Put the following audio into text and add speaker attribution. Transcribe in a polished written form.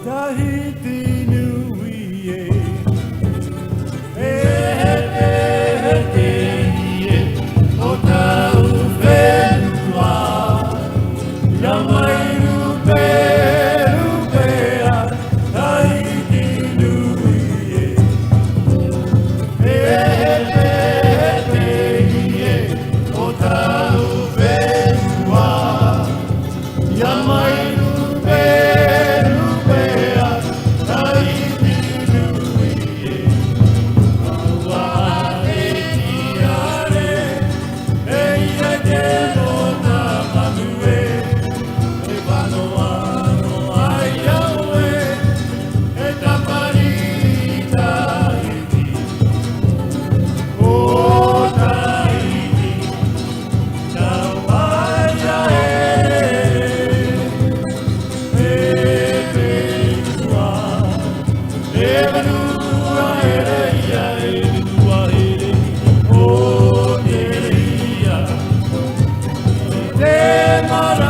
Speaker 1: Tahiti nui e e o tau whenua ia mai rupe rupea Tahiti nui e o tau whenua ia mai rupe rupea Tahiti nui aua e tiare e ia te mona manue e wanoa no ai aue e tapari Tahiti o Tahiti tau aia e whenua e whenua e reia e whenua e re o te reia te mara